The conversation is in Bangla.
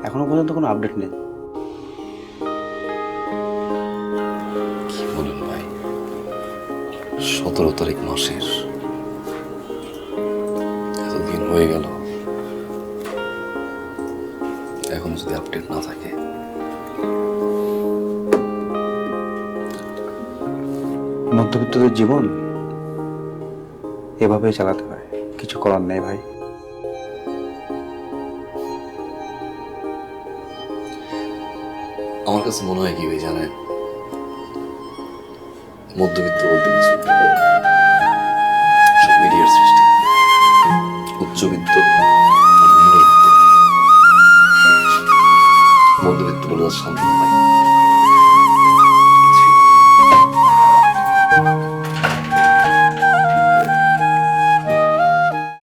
এখনো পর্যন্ত কোনো আপডেট নেই। কি বলেন ভাই, 17 তারিখ মাসের, এতদিন হয়ে গেল, এখন যদি আপডেট না থাকে। মধ্যবিত্তদের জীবন এভাবেই চালাতে হয়, কিছু করার নেই ভাই। আমার কাছে মনে হয় কি ভাই জানেন, মধ্যবিত্ত বলতে কিছু নেই। সব মিডিয়ার সৃষ্টি। উচ্চবিত্ত আর নিম্নবিত্ত, মধ্যবিত্ত বলে শান্তি পাই।